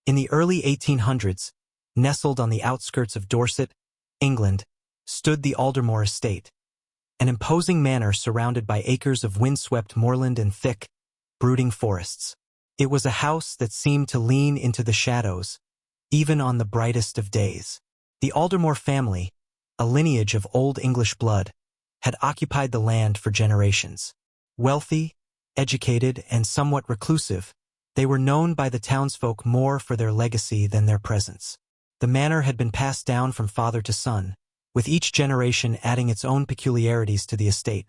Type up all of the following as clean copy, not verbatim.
In the early 1800s, nestled on the outskirts of Dorset, England, stood the Aldermore estate, an imposing manor surrounded by acres of windswept moorland and thick, brooding forests. It was a house that seemed to lean into the shadows, even on the brightest of days. The Aldermore family, a lineage of Old English blood, had occupied the land for generations. Wealthy, educated, and somewhat reclusive, they were known by the townsfolk more for their legacy than their presence. The manor had been passed down from father to son, with each generation adding its own peculiarities to the estate.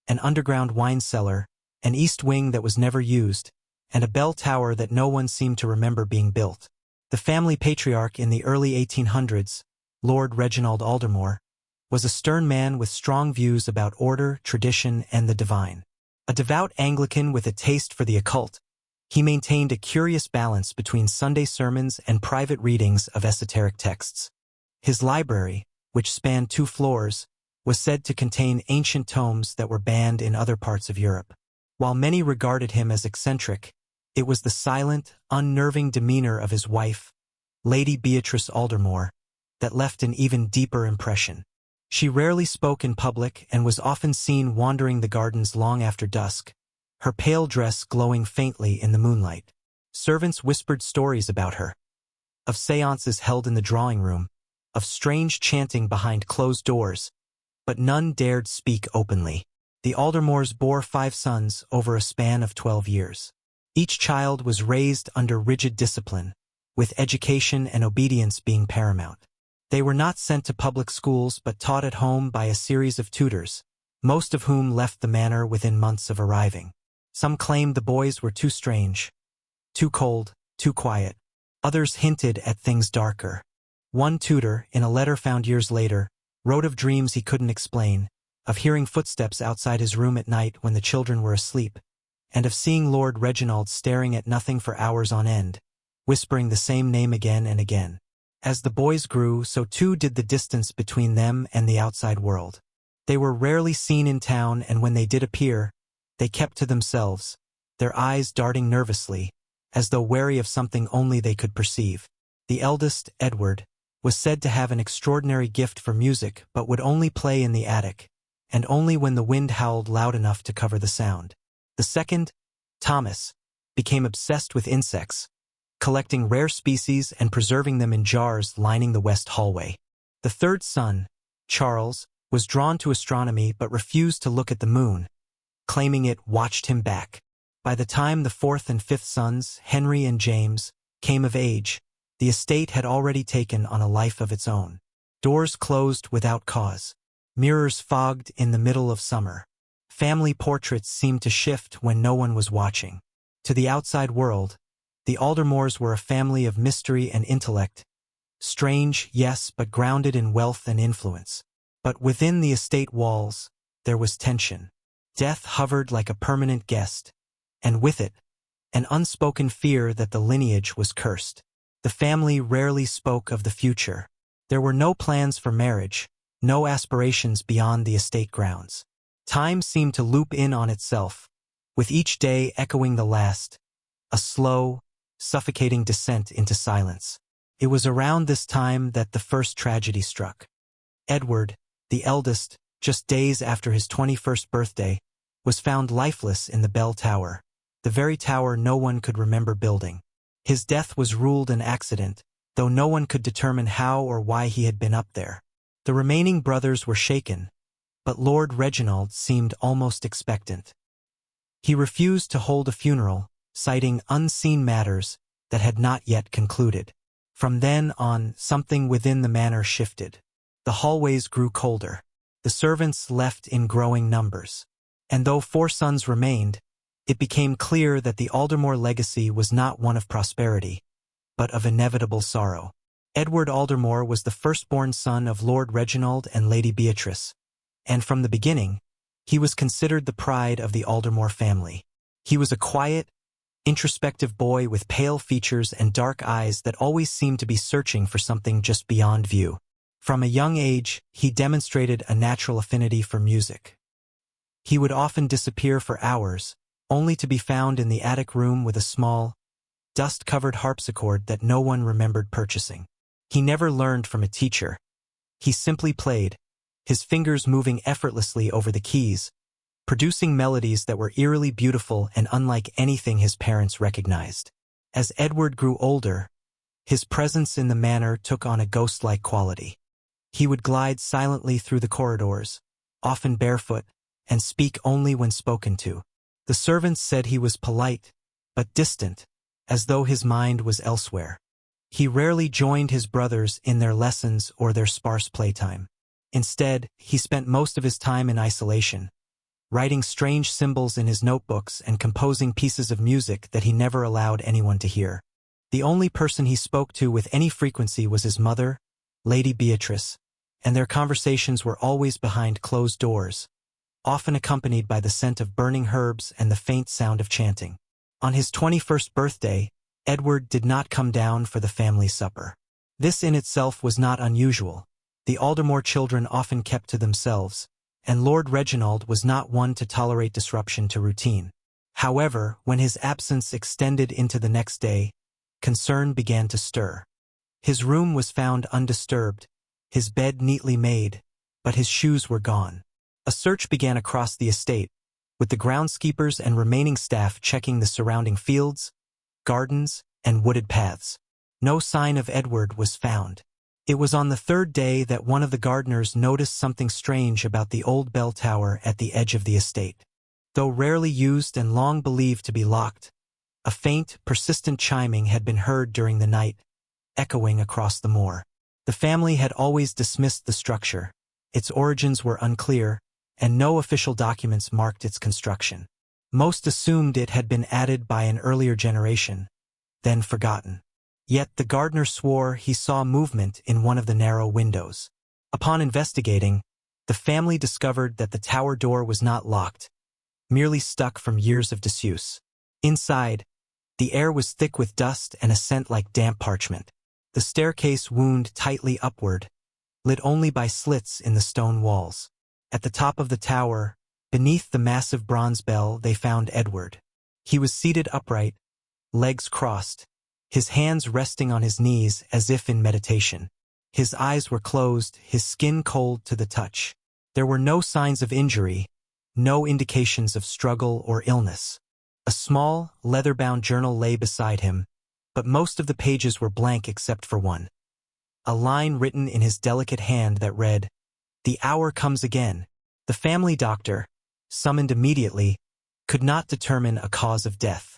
An underground wine cellar, an east wing that was never used, and a bell tower that no one seemed to remember being built. The family patriarch in the early 1800s, Lord Reginald Aldermore, was a stern man with strong views about order, tradition, and the divine. A devout Anglican with a taste for the occult, he maintained a curious balance between Sunday sermons and private readings of esoteric texts. His library, which spanned 2 floors, was said to contain ancient tomes that were banned in other parts of Europe. While many regarded him as eccentric, it was the silent, unnerving demeanor of his wife, Lady Beatrice Aldermore, that left an even deeper impression. She rarely spoke in public and was often seen wandering the gardens long after dusk, her pale dress glowing faintly in the moonlight. Servants whispered stories about her, of seances held in the drawing room, of strange chanting behind closed doors, but none dared speak openly. The Aldermores bore 5 sons over a span of 12 years. Each child was raised under rigid discipline, with education and obedience being paramount. They were not sent to public schools but taught at home by a series of tutors, most of whom left the manor within months of arriving. Some claimed the boys were too strange, too cold, too quiet. Others hinted at things darker. One tutor, in a letter found years later, wrote of dreams he couldn't explain, of hearing footsteps outside his room at night when the children were asleep, and of seeing Lord Reginald staring at nothing for hours on end, whispering the same name again and again. As the boys grew, so too did the distance between them and the outside world. They were rarely seen in town, and when they did appear, they kept to themselves, their eyes darting nervously, as though wary of something only they could perceive. The eldest, Edward, was said to have an extraordinary gift for music but would only play in the attic, and only when the wind howled loud enough to cover the sound. The second, Thomas, became obsessed with insects, collecting rare species and preserving them in jars lining the west hallway. The third son, Charles, was drawn to astronomy but refused to look at the moon, claiming it watched him back. By the time the 4th and 5th sons, Henry and James, came of age, the estate had already taken on a life of its own. Doors closed without cause. Mirrors fogged in the middle of summer. Family portraits seemed to shift when no one was watching. To the outside world, the Aldermores were a family of mystery and intellect. Strange, yes, but grounded in wealth and influence. But within the estate walls, there was tension. Death hovered like a permanent guest, and with it, an unspoken fear that the lineage was cursed. The family rarely spoke of the future. There were no plans for marriage, no aspirations beyond the estate grounds. Time seemed to loop in on itself, with each day echoing the last, a slow, suffocating descent into silence. It was around this time that the first tragedy struck. Edward, the eldest, just days after his 21st birthday, was found lifeless in the bell tower, the very tower no one could remember building. His death was ruled an accident, though no one could determine how or why he had been up there. The remaining brothers were shaken, but Lord Reginald seemed almost expectant. He refused to hold a funeral, citing unseen matters that had not yet concluded. From then on, something within the manor shifted. The hallways grew colder. The servants left in growing numbers. And though 4 sons remained, it became clear that the Aldermore legacy was not one of prosperity, but of inevitable sorrow. Edward Aldermore was the firstborn son of Lord Reginald and Lady Beatrice, and from the beginning, he was considered the pride of the Aldermore family. He was a quiet, introspective boy with pale features and dark eyes that always seemed to be searching for something just beyond view. From a young age, he demonstrated a natural affinity for music. He would often disappear for hours, only to be found in the attic room with a small, dust-covered harpsichord that no one remembered purchasing. He never learned from a teacher. He simply played, his fingers moving effortlessly over the keys, producing melodies that were eerily beautiful and unlike anything his parents recognized. As Edward grew older, his presence in the manor took on a ghost-like quality. He would glide silently through the corridors, often barefoot, and speak only when spoken to. The servants said he was polite, but distant, as though his mind was elsewhere. He rarely joined his brothers in their lessons or their sparse playtime. Instead, he spent most of his time in isolation, writing strange symbols in his notebooks and composing pieces of music that he never allowed anyone to hear. The only person he spoke to with any frequency was his mother, Lady Beatrice, and their conversations were always behind closed doors, often accompanied by the scent of burning herbs and the faint sound of chanting. On his 21st birthday, Edward did not come down for the family supper. This in itself was not unusual. The Aldermore children often kept to themselves, and Lord Reginald was not one to tolerate disruption to routine. However, when his absence extended into the next day, concern began to stir. His room was found undisturbed, his bed neatly made, but his shoes were gone. A search began across the estate, with the groundskeepers and remaining staff checking the surrounding fields, gardens, and wooded paths. No sign of Edward was found. It was on the third day that one of the gardeners noticed something strange about the old bell tower at the edge of the estate. Though rarely used and long believed to be locked, a faint, persistent chiming had been heard during the night, echoing across the moor. The family had always dismissed the structure. Its origins were unclear, and no official documents marked its construction. Most assumed it had been added by an earlier generation, then forgotten. Yet the gardener swore he saw movement in one of the narrow windows. Upon investigating, the family discovered that the tower door was not locked, merely stuck from years of disuse. Inside, the air was thick with dust and a scent like damp parchment. The staircase wound tightly upward, lit only by slits in the stone walls. At the top of the tower, beneath the massive bronze bell, they found Edward. He was seated upright, legs crossed, his hands resting on his knees as if in meditation. His eyes were closed, his skin cold to the touch. There were no signs of injury, no indications of struggle or illness. A small, leather-bound journal lay beside him, but most of the pages were blank except for one. A line written in his delicate hand that read, "The hour comes again." The family doctor, summoned immediately, could not determine a cause of death.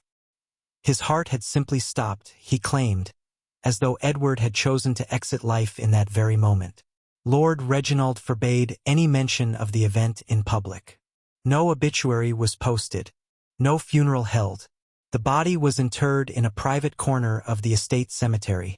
His heart had simply stopped, he claimed, as though Edward had chosen to exit life in that very moment. Lord Reginald forbade any mention of the event in public. No obituary was posted, no funeral held. The body was interred in a private corner of the estate cemetery,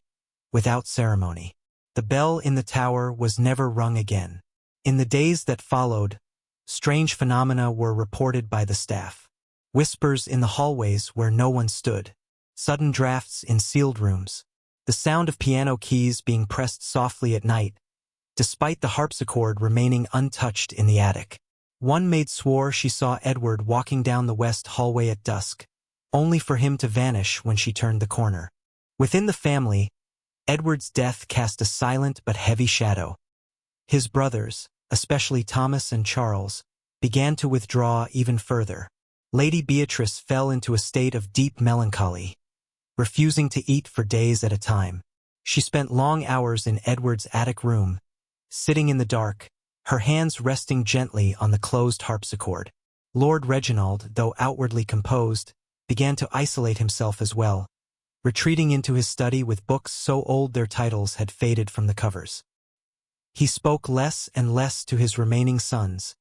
without ceremony. The bell in the tower was never rung again. In the days that followed, strange phenomena were reported by the staff. Whispers in the hallways where no one stood, sudden drafts in sealed rooms, the sound of piano keys being pressed softly at night, despite the harpsichord remaining untouched in the attic. One maid swore she saw Edward walking down the west hallway at dusk, only for him to vanish when she turned the corner. Within the family, Edward's death cast a silent but heavy shadow. His brothers, especially Thomas and Charles, began to withdraw even further. Lady Beatrice fell into a state of deep melancholy, refusing to eat for days at a time. She spent long hours in Edward's attic room, sitting in the dark, her hands resting gently on the closed harpsichord. Lord Reginald, though outwardly composed, began to isolate himself as well, retreating into his study with books so old their titles had faded from the covers. He spoke less and less to his remaining sons,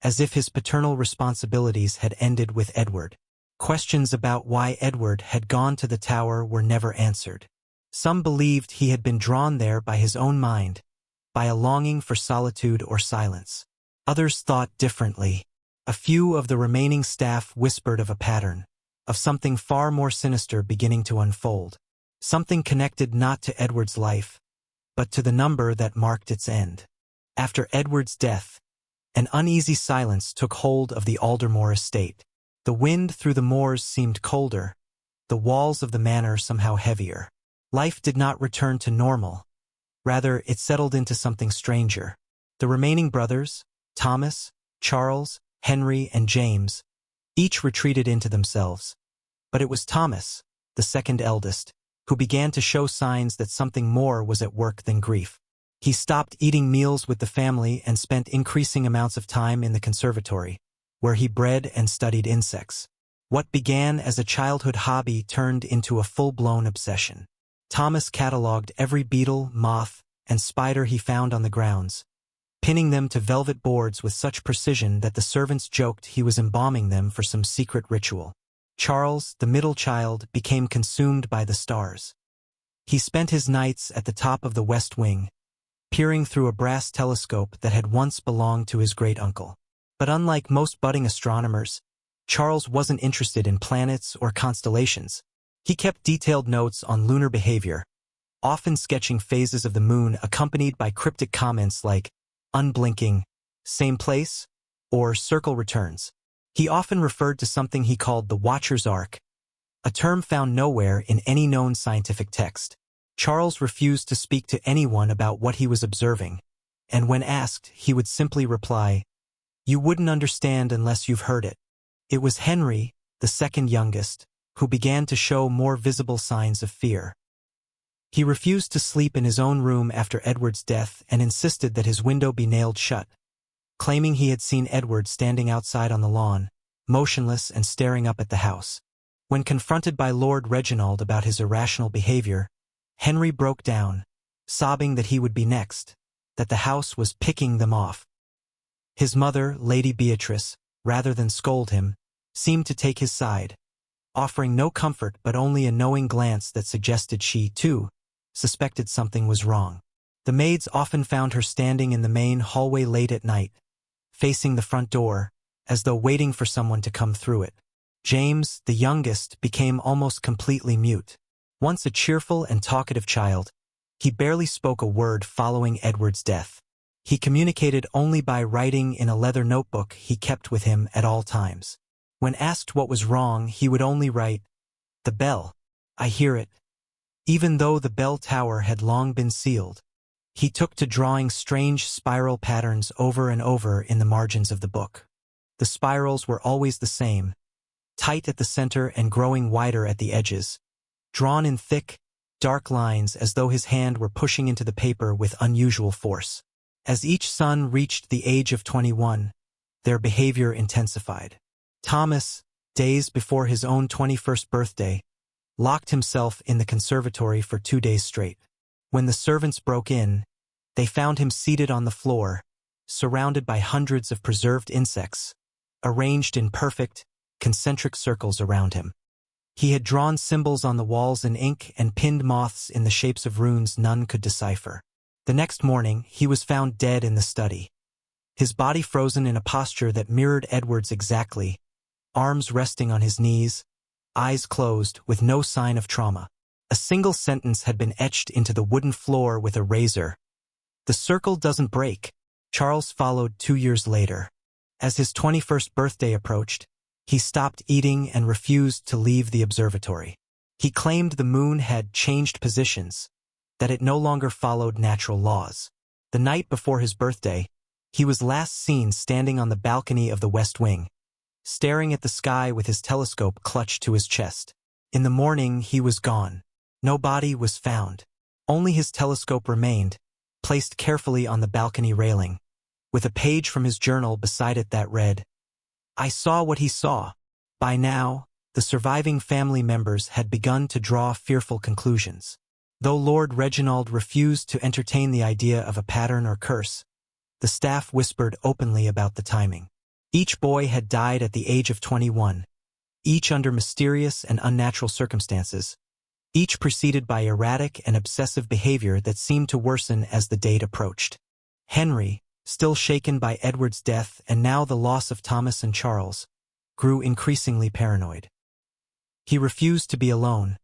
as if his paternal responsibilities had ended with Edward. Questions about why Edward had gone to the tower were never answered. Some believed he had been drawn there by his own mind, by a longing for solitude or silence. Others thought differently. A few of the remaining staff whispered of a pattern, of something far more sinister beginning to unfold, something connected not to Edward's life, but to the number that marked its end. After Edward's death, an uneasy silence took hold of the Aldermore estate. The wind through the moors seemed colder, the walls of the manor somehow heavier. Life did not return to normal. Rather, it settled into something stranger. The remaining brothers, Thomas, Charles, Henry, and James, each retreated into themselves. But it was Thomas, the second eldest, who began to show signs that something more was at work than grief. He stopped eating meals with the family and spent increasing amounts of time in the conservatory, where he bred and studied insects. What began as a childhood hobby turned into a full-blown obsession. Thomas catalogued every beetle, moth, and spider he found on the grounds, pinning them to velvet boards with such precision that the servants joked he was embalming them for some secret ritual. Charles, the middle child, became consumed by the stars. He spent his nights at the top of the west wing, peering through a brass telescope that had once belonged to his great-uncle. But unlike most budding astronomers, Charles wasn't interested in planets or constellations. He kept detailed notes on lunar behavior, often sketching phases of the moon accompanied by cryptic comments like unblinking, same place, or circle returns. He often referred to something he called the Watcher's Arc, a term found nowhere in any known scientific text. Charles refused to speak to anyone about what he was observing, and when asked, he would simply reply, "You wouldn't understand unless you've heard it." It was Henry, the second youngest, who began to show more visible signs of fear. He refused to sleep in his own room after Edward's death and insisted that his window be nailed shut, claiming he had seen Edward standing outside on the lawn, motionless and staring up at the house. When confronted by Lord Reginald about his irrational behavior, Henry broke down, sobbing that he would be next, that the house was picking them off. His mother, Lady Beatrice, rather than scold him, seemed to take his side, offering no comfort but only a knowing glance that suggested she, too, suspected something was wrong. The maids often found her standing in the main hallway late at night, facing the front door, as though waiting for someone to come through it. James, the youngest, became almost completely mute. Once a cheerful and talkative child, he barely spoke a word following Edward's death. He communicated only by writing in a leather notebook he kept with him at all times. When asked what was wrong, he would only write, "The bell. I hear it." Even though the bell tower had long been sealed, he took to drawing strange spiral patterns over and over in the margins of the book. The spirals were always the same, tight at the center and growing wider at the edges, drawn in thick, dark lines as though his hand were pushing into the paper with unusual force. As each son reached the age of 21, their behavior intensified. Thomas, days before his own 21st birthday, locked himself in the conservatory for 2 days straight. When the servants broke in, they found him seated on the floor, surrounded by hundreds of preserved insects, arranged in perfect, concentric circles around him. He had drawn symbols on the walls in ink and pinned moths in the shapes of runes none could decipher. The next morning, he was found dead in the study, his body frozen in a posture that mirrored Edward's exactly, arms resting on his knees, eyes closed, with no sign of trauma. A single sentence had been etched into the wooden floor with a razor. "The circle doesn't break." Charles followed 2 years later. As his 21st birthday approached, he stopped eating and refused to leave the observatory. He claimed the moon had changed positions, that it no longer followed natural laws. The night before his birthday, he was last seen standing on the balcony of the West Wing, staring at the sky with his telescope clutched to his chest. In the morning, he was gone. No body was found. Only his telescope remained, placed carefully on the balcony railing, with a page from his journal beside it that read, "I saw what he saw." By now, the surviving family members had begun to draw fearful conclusions. Though Lord Reginald refused to entertain the idea of a pattern or curse, the staff whispered openly about the timing. Each boy had died at the age of 21, each under mysterious and unnatural circumstances, each preceded by erratic and obsessive behavior that seemed to worsen as the date approached. Henry, still shaken by Edward's death and now the loss of Thomas and Charles, grew increasingly paranoid. He refused to be alone,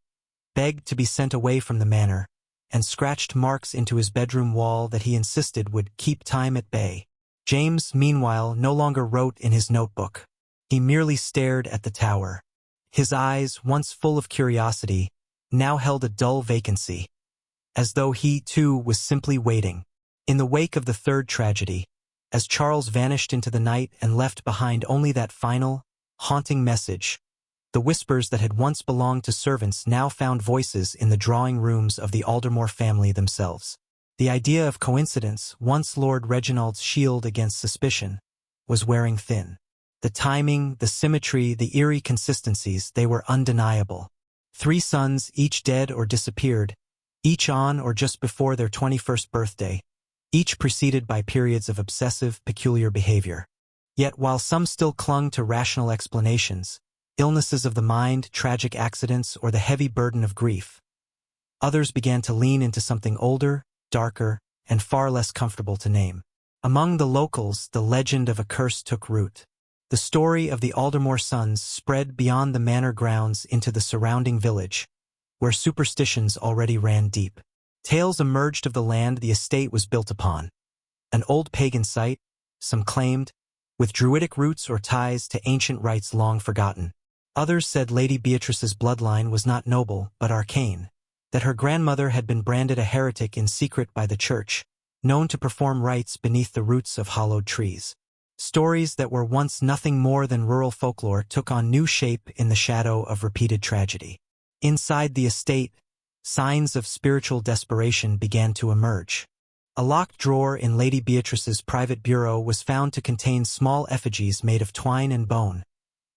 begged to be sent away from the manor, and scratched marks into his bedroom wall that he insisted would keep time at bay. James, meanwhile, no longer wrote in his notebook. He merely stared at the tower, His eyes, once full of curiosity, now held a dull vacancy, as though he, too, was simply waiting. In the wake of the third tragedy, as Charles vanished into the night and left behind only that final, haunting message, the whispers that had once belonged to servants now found voices in the drawing rooms of the Aldermore family themselves. The idea of coincidence, once Lord Reginald's shield against suspicion, was wearing thin. The timing, the symmetry, the eerie consistencies, they were undeniable. 3 sons, each dead or disappeared, each on or just before their 21st birthday, each preceded by periods of obsessive, peculiar behavior. Yet while some still clung to rational explanations, illnesses of the mind, tragic accidents, or the heavy burden of grief, others began to lean into something older, darker, and far less comfortable to name. Among the locals, the legend of a curse took root. The story of the Aldermore sons spread beyond the manor grounds into the surrounding village, where superstitions already ran deep. Tales emerged of the land the estate was built upon. An old pagan site, some claimed, with druidic roots or ties to ancient rites long forgotten. Others said Lady Beatrice's bloodline was not noble but arcane, that her grandmother had been branded a heretic in secret by the church, known to perform rites beneath the roots of hollowed trees. Stories that were once nothing more than rural folklore took on new shape in the shadow of repeated tragedy. Inside the estate, signs of spiritual desperation began to emerge. A locked drawer in Lady Beatrice's private bureau was found to contain small effigies made of twine and bone,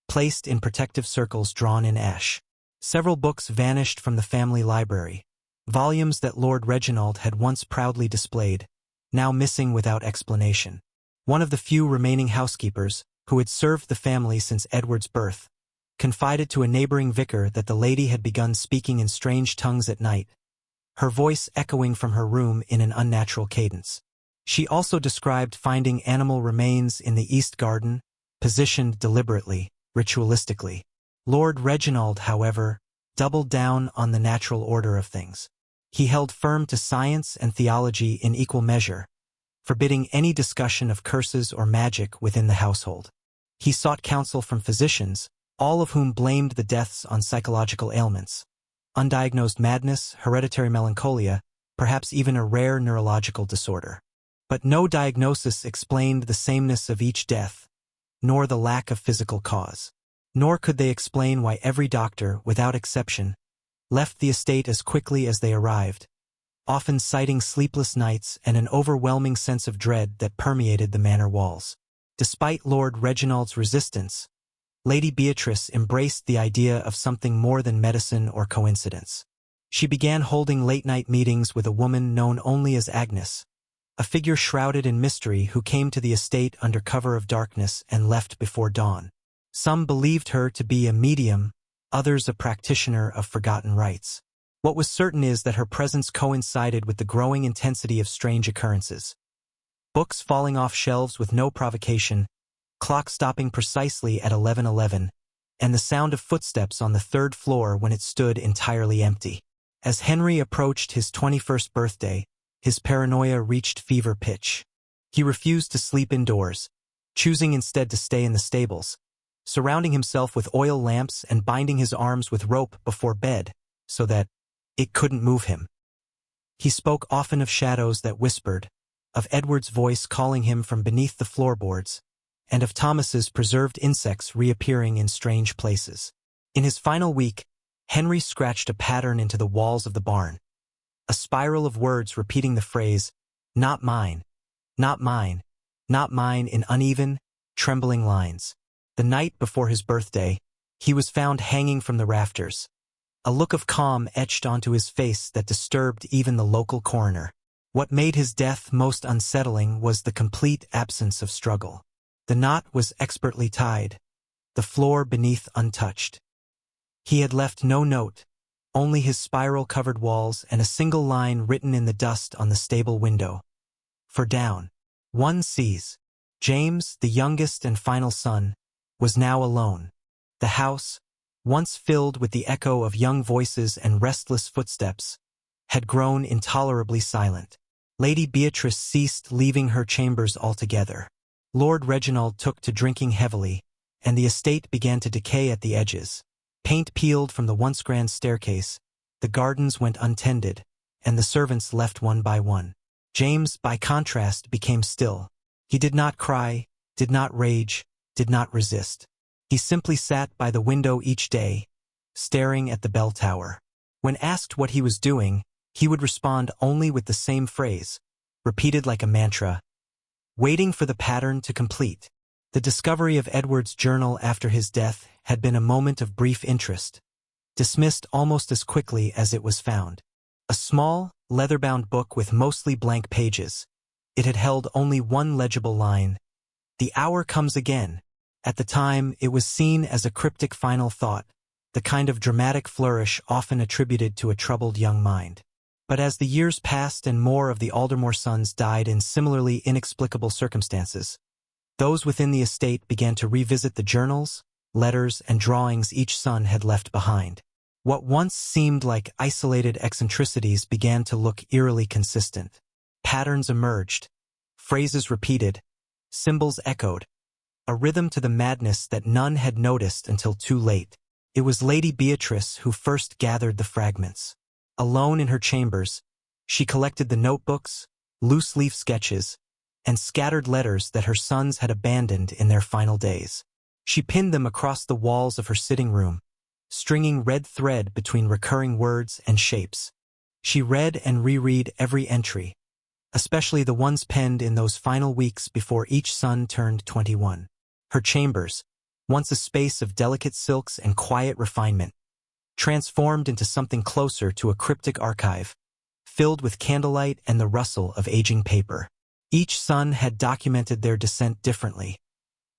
placed in protective circles drawn in ash. Several books vanished from the family library, volumes that Lord Reginald had once proudly displayed, now missing without explanation. One of the few remaining housekeepers, who had served the family since Edward's birth, confided to a neighboring vicar that the lady had begun speaking in strange tongues at night, her voice echoing from her room in an unnatural cadence. She also described finding animal remains in the east garden, positioned deliberately, ritualistically. Lord Reginald, however, doubled down on the natural order of things. He held firm to science and theology in equal measure, forbidding any discussion of curses or magic within the household. He sought counsel from physicians, all of whom blamed the deaths on psychological ailments, undiagnosed madness, hereditary melancholia, perhaps even a rare neurological disorder. But no diagnosis explained the sameness of each death, nor the lack of physical cause. Nor could they explain why every doctor, without exception, left the estate as quickly as they arrived, often citing sleepless nights and an overwhelming sense of dread that permeated the manor walls. Despite Lord Reginald's resistance, Lady Beatrice embraced the idea of something more than medicine or coincidence. She began holding late-night meetings with a woman known only as Agnes, a figure shrouded in mystery who came to the estate under cover of darkness and left before dawn. Some believed her to be a medium, others a practitioner of forgotten rites. What was certain is that her presence coincided with the growing intensity of strange occurrences. Books falling off shelves with no provocation, clock stopping precisely at 11:11, and the sound of footsteps on the 3rd floor when it stood entirely empty. As Henry approached his 21st birthday, his paranoia reached fever pitch. He refused to sleep indoors, choosing instead to stay in the stables, surrounding himself with oil lamps and binding his arms with rope before bed, so that it couldn't move him. He spoke often of shadows that whispered, of Edward's voice calling him from beneath the floorboards, and of Thomas's preserved insects reappearing in strange places. In his final week, Henry scratched a pattern into the walls of the barn, a spiral of words repeating the phrase, "Not mine, not mine, not mine," in uneven, trembling lines. The night before his birthday, he was found hanging from the rafters, a look of calm etched onto his face that disturbed even the local coroner. What made his death most unsettling was the complete absence of struggle. The knot was expertly tied, the floor beneath untouched. He had left no note, only his spiral-covered walls and a single line written in the dust on the stable window. For down. One sees. James, the youngest and final son, was now alone. The house, once filled with the echo of young voices and restless footsteps, had grown intolerably silent. Lady Beatrice ceased leaving her chambers altogether. Lord Reginald took to drinking heavily, and the estate began to decay at the edges, Paint peeled from the once grand staircase, the gardens went untended, and the servants left one by one. James, by contrast, became still. He did not cry, did not rage, did not resist. He simply sat by the window each day, staring at the bell tower. When asked what he was doing, he would respond only with the same phrase, repeated like a mantra, waiting for the pattern to complete. The discovery of Edward's journal after his death had been a moment of brief interest, dismissed almost as quickly as it was found. A small, leather-bound book with mostly blank pages. It had held only one legible line. "The hour comes again." At the time, it was seen as a cryptic final thought, the kind of dramatic flourish often attributed to a troubled young mind. But as the years passed and more of the Aldermore sons died in similarly inexplicable circumstances, those within the estate began to revisit the journals, letters, and drawings each son had left behind. What once seemed like isolated eccentricities began to look eerily consistent. Patterns emerged, phrases repeated, symbols echoed, a rhythm to the madness that none had noticed until too late. It was Lady Beatrice who first gathered the fragments. Alone in her chambers, she collected the notebooks, loose-leaf sketches, and scattered letters that her sons had abandoned in their final days. She pinned them across the walls of her sitting room, stringing red thread between recurring words and shapes. She read and reread every entry, especially the ones penned in those final weeks before each son turned 21. Her chambers, once a space of delicate silks and quiet refinement, transformed into something closer to a cryptic archive, filled with candlelight and the rustle of aging paper. Each son had documented their descent differently,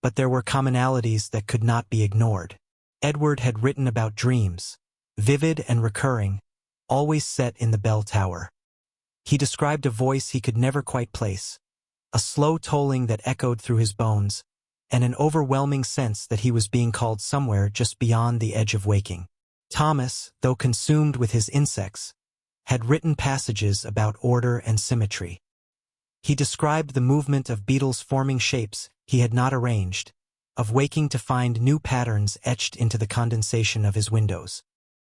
but there were commonalities that could not be ignored. Edward had written about dreams, vivid and recurring, always set in the bell tower. He described a voice he could never quite place, a slow tolling that echoed through his bones, and an overwhelming sense that he was being called somewhere just beyond the edge of waking. Thomas, though consumed with his insects, had written passages about order and symmetry. He described the movement of beetles forming shapes he had not arranged, of waking to find new patterns etched into the condensation of his windows.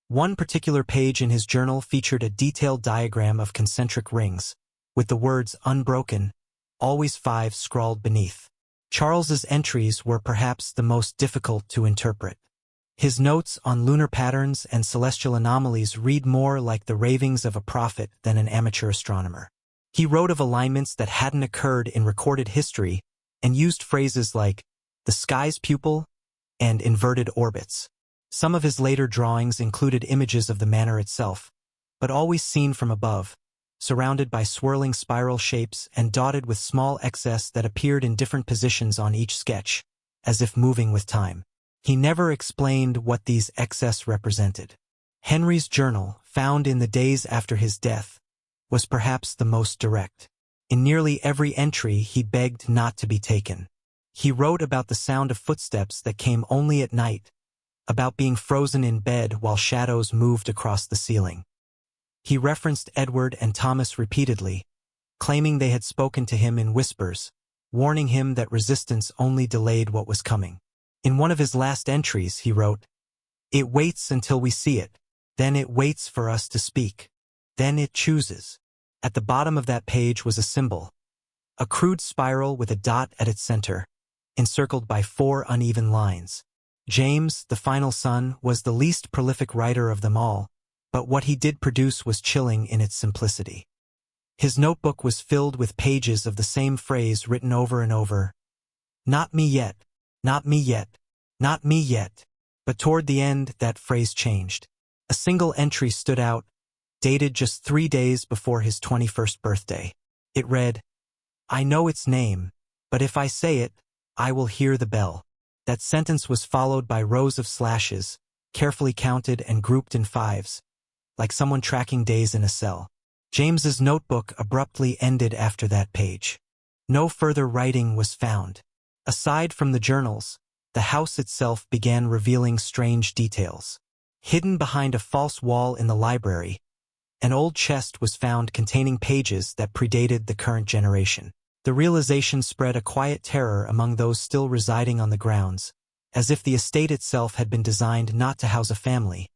One particular page in his journal featured a detailed diagram of concentric rings, with the words "unbroken," always 5 scrawled beneath. Charles's entries were perhaps the most difficult to interpret. His notes on lunar patterns and celestial anomalies read more like the ravings of a prophet than an amateur astronomer. He wrote of alignments that hadn't occurred in recorded history and used phrases like the sky's pupil and inverted orbits. Some of his later drawings included images of the manor itself, but always seen from above, surrounded by swirling spiral shapes and dotted with small excess that appeared in different positions on each sketch, as if moving with time. He never explained what these excess represented. Henry's journal, found in the days after his death, was perhaps the most direct. In nearly every entry he begged not to be taken. He wrote about the sound of footsteps that came only at night, about being frozen in bed while shadows moved across the ceiling. He referenced Edward and Thomas repeatedly, claiming they had spoken to him in whispers, warning him that resistance only delayed what was coming. In one of his last entries, he wrote, "It waits until we see it, then it waits for us to speak, then it chooses." At the bottom of that page was a symbol, a crude spiral with a dot at its center, encircled by 4 uneven lines. James, the final son, was the least prolific writer of them all, but what he did produce was chilling in its simplicity. His notebook was filled with pages of the same phrase written over and over. "Not me yet, not me yet, not me yet." But toward the end, that phrase changed. A single entry stood out, dated just 3 days before his 21st birthday. It read, "I know its name, but if I say it, I will hear the bell." That sentence was followed by rows of slashes, carefully counted and grouped in 5s, like someone tracking days in a cell. James's notebook abruptly ended after that page. No further writing was found. Aside from the journals, the house itself began revealing strange details. Hidden behind a false wall in the library, an old chest was found containing pages that predated the current generation. The realization spread a quiet terror among those still residing on the grounds, as if the estate itself had been designed not to house a family,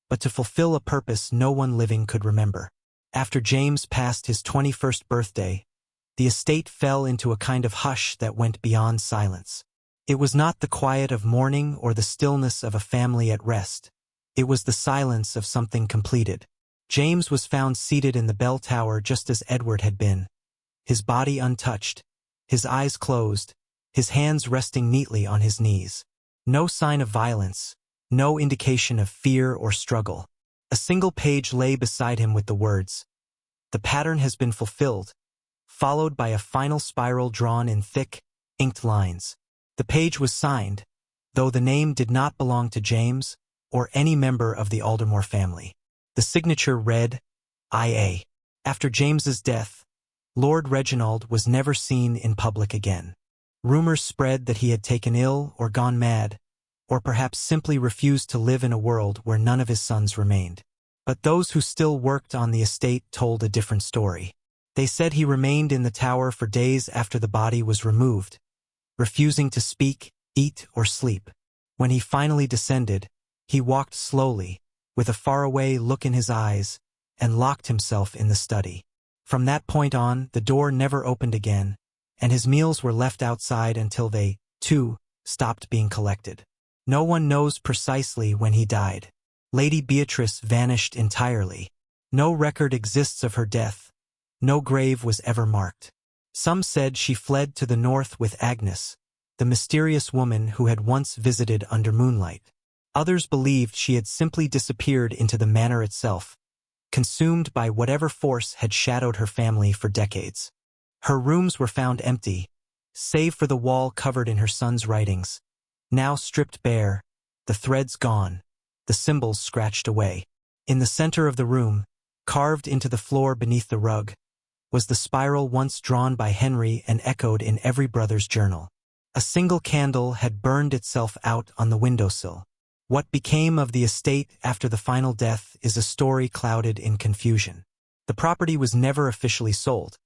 but to fulfill a purpose no one living could remember. After James passed his 21st birthday, the estate fell into a kind of hush that went beyond silence. It was not the quiet of mourning or the stillness of a family at rest. It was the silence of something completed. James was found seated in the bell tower just as Edward had been, his body untouched, his eyes closed, his hands resting neatly on his knees. No sign of violence, no indication of fear or struggle. A single page lay beside him with the words, "The pattern has been fulfilled," followed by a final spiral drawn in thick, inked lines. The page was signed, though the name did not belong to James or any member of the Aldermore family. The signature read, I.A. After James's death, Lord Reginald was never seen in public again. Rumors spread that he had taken ill or gone mad, or perhaps simply refused to live in a world where none of his sons remained. But those who still worked on the estate told a different story. They said he remained in the tower for days after the body was removed, refusing to speak, eat, or sleep. When he finally descended, he walked slowly, with a faraway look in his eyes, and locked himself in the study. From that point on, the door never opened again, and his meals were left outside until they, too, stopped being collected. No one knows precisely when he died. Lady Beatrice vanished entirely. No record exists of her death. No grave was ever marked. Some said she fled to the north with Agnes, the mysterious woman who had once visited under moonlight. Others believed she had simply disappeared into the manor itself, consumed by whatever force had shadowed her family for decades. Her rooms were found empty, save for the wall covered in her son's writings, now stripped bare, the threads gone, the symbols scratched away. In the center of the room, carved into the floor beneath the rug, was the spiral once drawn by Henry and echoed in every brother's journal. A single candle had burned itself out on the windowsill. What became of the estate after the final death is a story clouded in confusion. The property was never officially sold,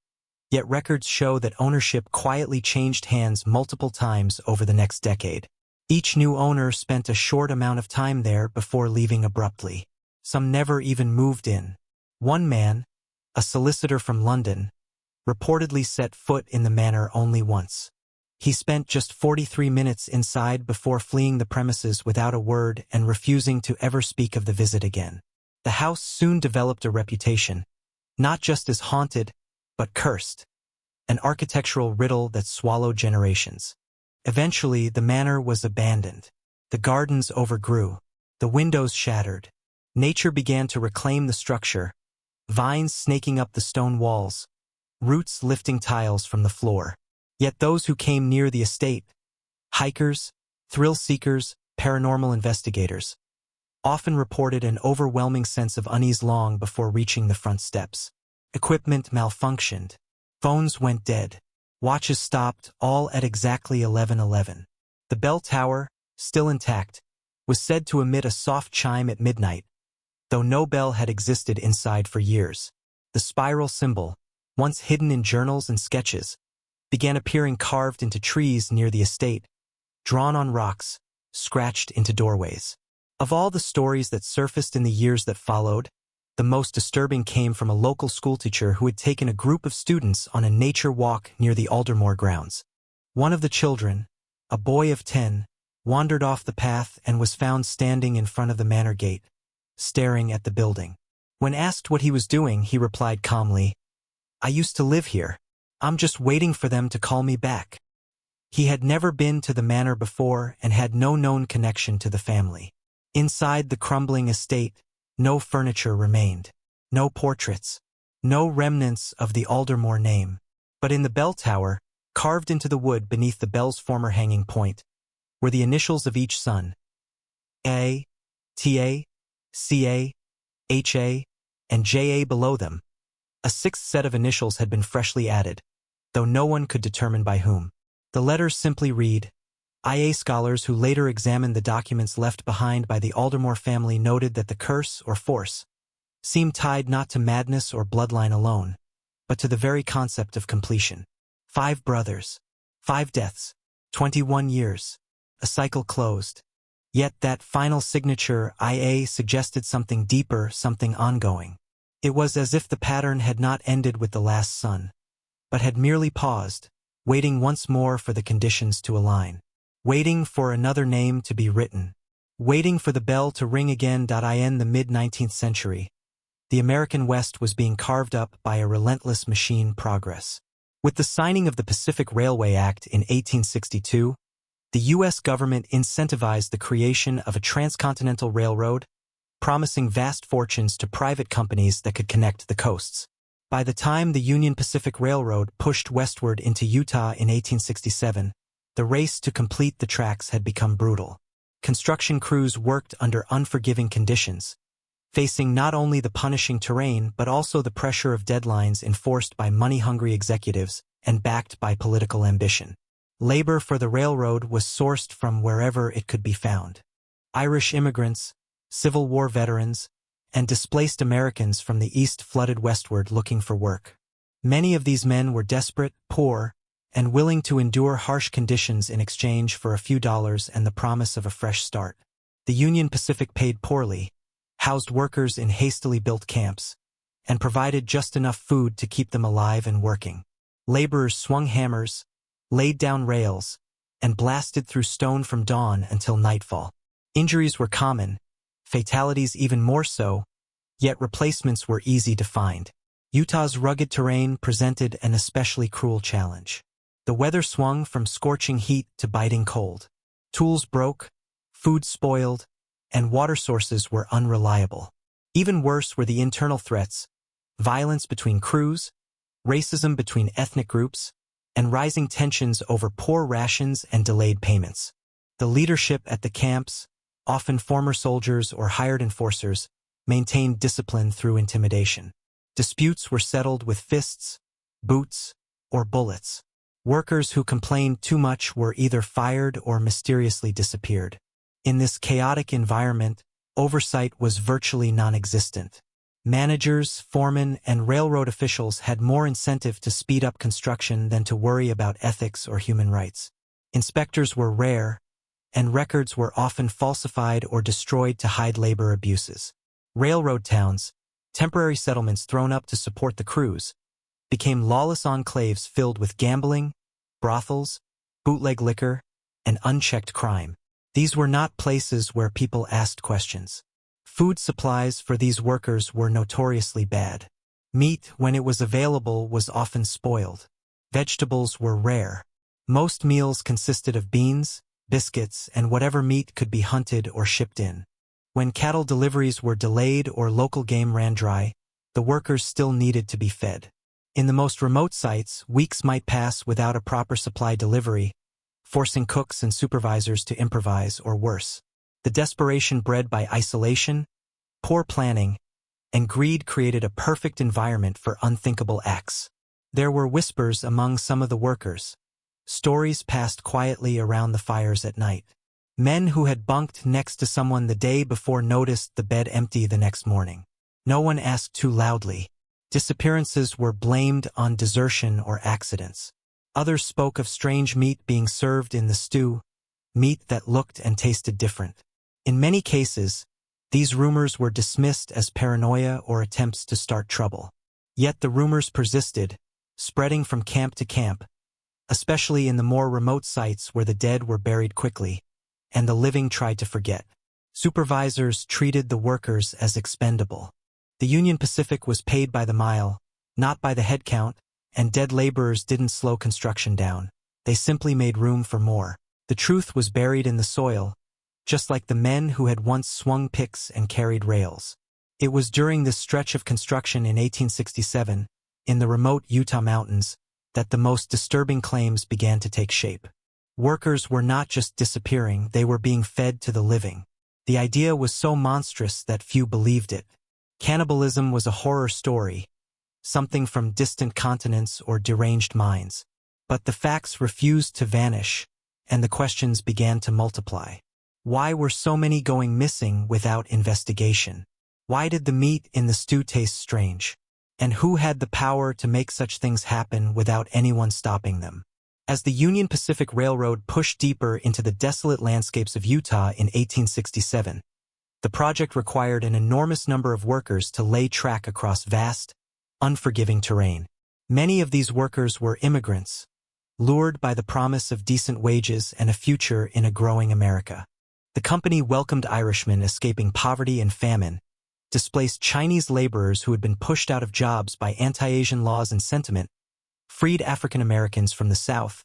yet records show that ownership quietly changed hands multiple times over the next decade. Each new owner spent a short amount of time there before leaving abruptly. Some never even moved in. One man, a solicitor from London, reportedly set foot in the manor only once. He spent just 43 minutes inside before fleeing the premises without a word and refusing to ever speak of the visit again. The house soon developed a reputation, not just as haunted, but cursed, an architectural riddle that swallowed generations. Eventually, the manor was abandoned. The gardens overgrew, the windows shattered. Nature began to reclaim the structure, vines snaking up the stone walls, roots lifting tiles from the floor. Yet those who came near the estate, hikers, thrill-seekers, paranormal investigators, often reported an overwhelming sense of unease long before reaching the front steps. Equipment malfunctioned, phones went dead, watches stopped, all at exactly 11:11. The bell tower, still intact, was said to emit a soft chime at midnight, though no bell had existed inside for years. The spiral symbol, once hidden in journals and sketches, began appearing carved into trees near the estate, drawn on rocks, scratched into doorways. Of all the stories that surfaced in the years that followed, the most disturbing came from a local schoolteacher who had taken a group of students on a nature walk near the Aldermore grounds. One of the children, a boy of 10, wandered off the path and was found standing in front of the manor gate, staring at the building. When asked what he was doing, he replied calmly, "I used to live here. I'm just waiting for them to call me back." He had never been to the manor before and had no known connection to the family. Inside the crumbling estate, no furniture remained, no portraits, no remnants of the Aldermore name. But in the bell tower, carved into the wood beneath the bell's former hanging point, were the initials of each son, A, TA, CA, HA, and JA below them. A sixth set of initials had been freshly added, though no one could determine by whom. The letters simply read, IA. Scholars who later examined the documents left behind by the Aldermore family noted that the curse or force seemed tied not to madness or bloodline alone, but to the very concept of completion. 5 brothers, 5 deaths, 21 years. a cycle closed. Yet that final signature, IA, suggested something deeper, something ongoing. It was as if the pattern had not ended with the last sun, but had merely paused, waiting once more for the conditions to align, waiting for another name to be written, waiting for the bell to ring again. In the mid-19th century, the American West was being carved up by a relentless machine progress. With the signing of the Pacific Railway Act in 1862, the U.S. government incentivized the creation of a transcontinental railroad, promising vast fortunes to private companies that could connect the coasts. By the time the Union Pacific Railroad pushed westward into Utah in 1867, the race to complete the tracks had become brutal. Construction crews worked under unforgiving conditions, facing not only the punishing terrain but also the pressure of deadlines enforced by money-hungry executives and backed by political ambition. Labor for the railroad was sourced from wherever it could be found. Irish immigrants, Civil War veterans, and displaced Americans from the East flooded westward looking for work. Many of these men were desperate, poor, and willing to endure harsh conditions in exchange for a few dollars and the promise of a fresh start. The Union Pacific paid poorly, housed workers in hastily built camps, and provided just enough food to keep them alive and working. Laborers swung hammers, laid down rails, and blasted through stone from dawn until nightfall. Injuries were common, fatalities even more so, yet replacements were easy to find. Utah's rugged terrain presented an especially cruel challenge. The weather swung from scorching heat to biting cold. Tools broke, food spoiled, and water sources were unreliable. Even worse were the internal threats: violence between crews, racism between ethnic groups, and rising tensions over poor rations and delayed payments. The leadership at the camps, often former soldiers or hired enforcers, maintained discipline through intimidation. Disputes were settled with fists, boots, or bullets. Workers who complained too much were either fired or mysteriously disappeared. In this chaotic environment, oversight was virtually non-existent. Managers, foremen, and railroad officials had more incentive to speed up construction than to worry about ethics or human rights. Inspectors were rare, and records were often falsified or destroyed to hide labor abuses. Railroad towns, temporary settlements thrown up to support the crews, became lawless enclaves filled with gambling, brothels, bootleg liquor, and unchecked crime. These were not places where people asked questions. Food supplies for these workers were notoriously bad. Meat, when it was available, was often spoiled. Vegetables were rare. Most meals consisted of beans, biscuits, and whatever meat could be hunted or shipped in. When cattle deliveries were delayed or local game ran dry, the workers still needed to be fed. In the most remote sites, weeks might pass without a proper supply delivery, forcing cooks and supervisors to improvise or worse. The desperation bred by isolation, poor planning, and greed created a perfect environment for unthinkable acts. There were whispers among some of the workers. Stories passed quietly around the fires at night. Men who had bunked next to someone the day before noticed the bed empty the next morning. No one asked too loudly. Disappearances were blamed on desertion or accidents. Others spoke of strange meat being served in the stew, meat that looked and tasted different. In many cases, these rumors were dismissed as paranoia or attempts to start trouble. Yet the rumors persisted, spreading from camp to camp, especially in the more remote sites where the dead were buried quickly, and the living tried to forget. Supervisors treated the workers as expendable. The Union Pacific was paid by the mile, not by the head count, and dead laborers didn't slow construction down. They simply made room for more. The truth was buried in the soil, just like the men who had once swung picks and carried rails. It was during this stretch of construction in 1867, in the remote Utah mountains, that the most disturbing claims began to take shape. Workers were not just disappearing, they were being fed to the living. The idea was so monstrous that few believed it. Cannibalism was a horror story, something from distant continents or deranged minds. But the facts refused to vanish, and the questions began to multiply. Why were so many going missing without investigation? Why did the meat in the stew taste strange? And who had the power to make such things happen without anyone stopping them? As the Union Pacific Railroad pushed deeper into the desolate landscapes of Utah in 1867, the project required an enormous number of workers to lay track across vast, unforgiving terrain. Many of these workers were immigrants, lured by the promise of decent wages and a future in a growing America. The company welcomed Irishmen escaping poverty and famine, displaced Chinese laborers who had been pushed out of jobs by anti-Asian laws and sentiment, freed African Americans from the South,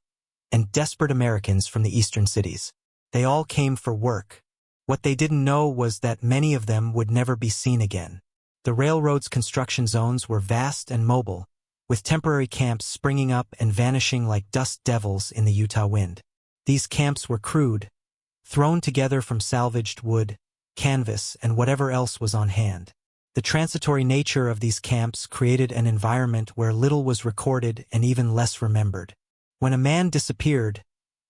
and desperate Americans from the eastern cities. They all came for work. What they didn't know was that many of them would never be seen again. The railroad's construction zones were vast and mobile, with temporary camps springing up and vanishing like dust devils in the Utah wind. These camps were crude, thrown together from salvaged wood, canvas, and whatever else was on hand. The transitory nature of these camps created an environment where little was recorded and even less remembered. When a man disappeared,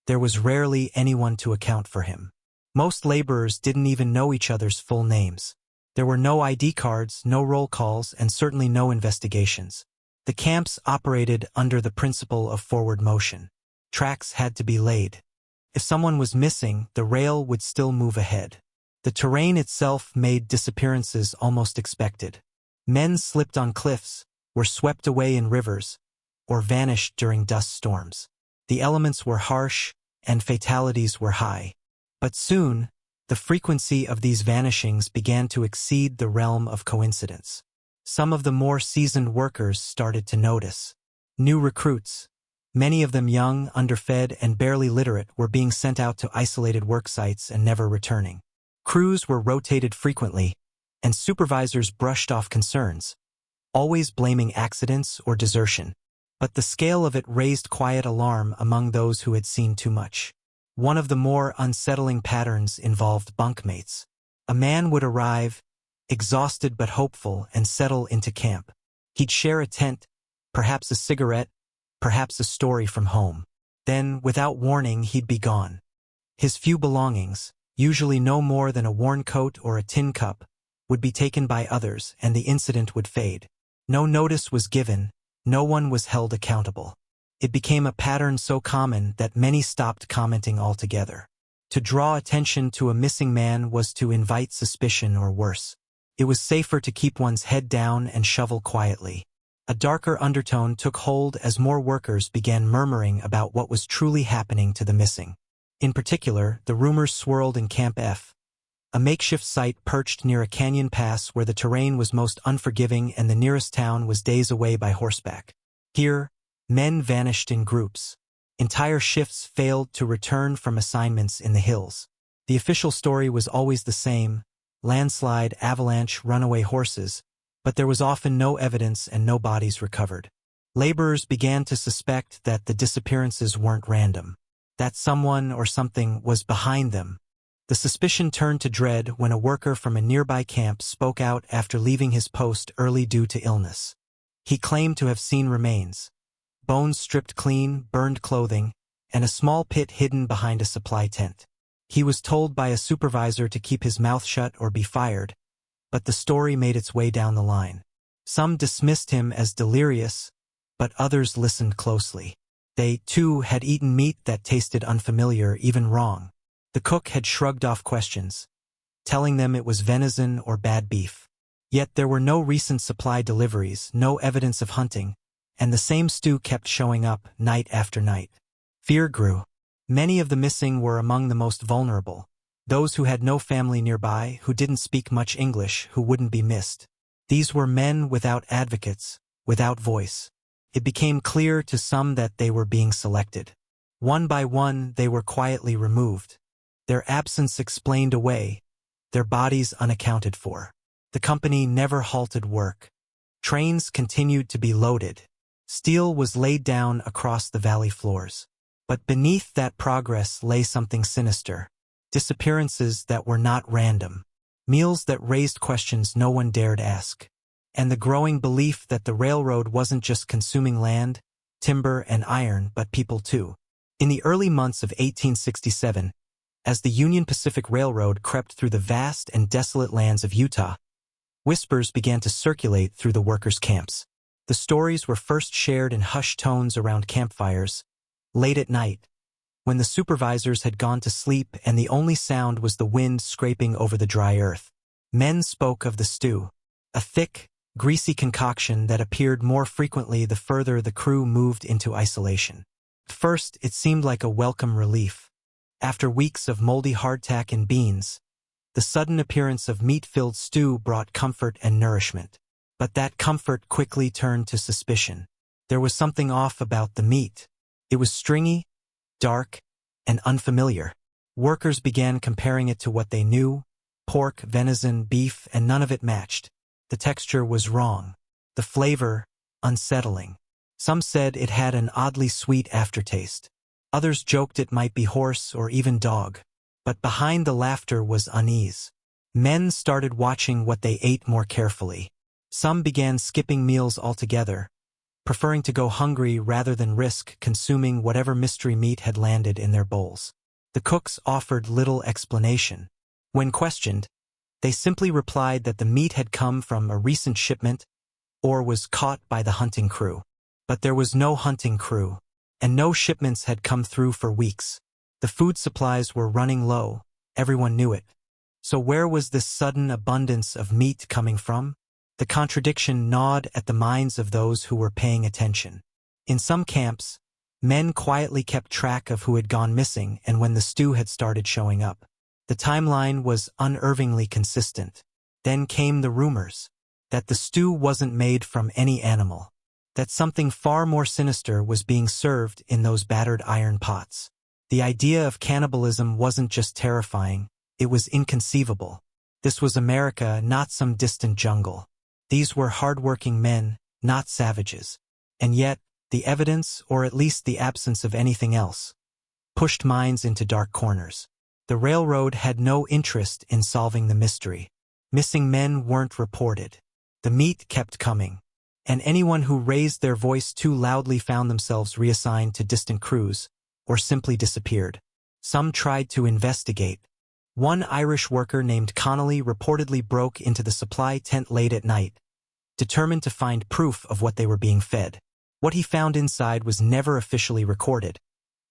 there was rarely anyone to account for him. Most laborers didn't even know each other's full names. There were no ID cards, no roll calls, and certainly no investigations. The camps operated under the principle of forward motion. Tracks had to be laid. If someone was missing, the rail would still move ahead. The terrain itself made disappearances almost expected. Men slipped on cliffs, were swept away in rivers, or vanished during dust storms. The elements were harsh, and fatalities were high. But soon, the frequency of these vanishings began to exceed the realm of coincidence. Some of the more seasoned workers started to notice. New recruits, many of them young, underfed, and barely literate, were being sent out to isolated work sites and never returning. Crews were rotated frequently, and supervisors brushed off concerns, always blaming accidents or desertion. But the scale of it raised quiet alarm among those who had seen too much. One of the more unsettling patterns involved bunkmates. A man would arrive, exhausted but hopeful, and settle into camp. He'd share a tent, perhaps a cigarette, perhaps a story from home. Then, without warning, he'd be gone. His few belongings, usually no more than a worn coat or a tin cup, would be taken by others, and the incident would fade. No notice was given, no one was held accountable. It became a pattern so common that many stopped commenting altogether. To draw attention to a missing man was to invite suspicion or worse. It was safer to keep one's head down and shovel quietly. A darker undertone took hold as more workers began murmuring about what was truly happening to the missing. In particular, the rumors swirled in Camp F, a makeshift site perched near a canyon pass where the terrain was most unforgiving and the nearest town was days away by horseback. Here, men vanished in groups. Entire shifts failed to return from assignments in the hills. The official story was always the same: landslide, avalanche, runaway horses, but there was often no evidence and no bodies recovered. Laborers began to suspect that the disappearances weren't random, that someone or something was behind them. The suspicion turned to dread when a worker from a nearby camp spoke out after leaving his post early due to illness. He claimed to have seen remains: bones stripped clean, burned clothing, and a small pit hidden behind a supply tent. He was told by a supervisor to keep his mouth shut or be fired, but the story made its way down the line. Some dismissed him as delirious, but others listened closely. They, too, had eaten meat that tasted unfamiliar, even wrong. The cook had shrugged off questions, telling them it was venison or bad beef. Yet there were no recent supply deliveries, no evidence of hunting, and the same stew kept showing up night after night. Fear grew. Many of the missing were among the most vulnerable, those who had no family nearby, who didn't speak much English, who wouldn't be missed. These were men without advocates, without voice. It became clear to some that they were being selected. One by one, they were quietly removed. Their absence explained away, their bodies unaccounted for. The company never halted work. Trains continued to be loaded. Steel was laid down across the valley floors. But beneath that progress lay something sinister: disappearances that were not random, meals that raised questions no one dared ask, and the growing belief that the railroad wasn't just consuming land, timber, and iron, but people too. In the early months of 1867, as the Union Pacific Railroad crept through the vast and desolate lands of Utah, whispers began to circulate through the workers' camps. The stories were first shared in hushed tones around campfires, Late at night, when the supervisors had gone to sleep and the only sound was the wind scraping over the dry earth, men spoke of the stew, a thick, greasy concoction that appeared more frequently the further the crew moved into isolation. At first, it seemed like a welcome relief. After weeks of moldy hardtack and beans, the sudden appearance of meat-filled stew brought comfort and nourishment. But that comfort quickly turned to suspicion. There was something off about the meat. It was stringy, dark, and unfamiliar. Workers began comparing it to what they knew: pork, venison, beef, and none of it matched. The texture was wrong. The flavor, unsettling. Some said it had an oddly sweet aftertaste. Others joked it might be horse or even dog. But behind the laughter was unease. Men started watching what they ate more carefully. Some began skipping meals altogether, preferring to go hungry rather than risk consuming whatever mystery meat had landed in their bowls. The cooks offered little explanation. When questioned, they simply replied that the meat had come from a recent shipment or was caught by the hunting crew. But there was no hunting crew, and no shipments had come through for weeks. The food supplies were running low, everyone knew it. So where was this sudden abundance of meat coming from? The contradiction gnawed at the minds of those who were paying attention. In some camps, men quietly kept track of who had gone missing and when the stew had started showing up. The timeline was unerringly consistent. Then came the rumors that the stew wasn't made from any animal, that something far more sinister was being served in those battered iron pots. The idea of cannibalism wasn't just terrifying, it was inconceivable. This was America, not some distant jungle. These were hard-working men, not savages. And yet, the evidence, or at least the absence of anything else, pushed minds into dark corners. The railroad had no interest in solving the mystery. Missing men weren't reported. The meat kept coming, and anyone who raised their voice too loudly found themselves reassigned to distant crews, or simply disappeared. Some tried to investigate. One Irish worker named Connolly reportedly broke into the supply tent late at night, determined to find proof of what they were being fed. What he found inside was never officially recorded,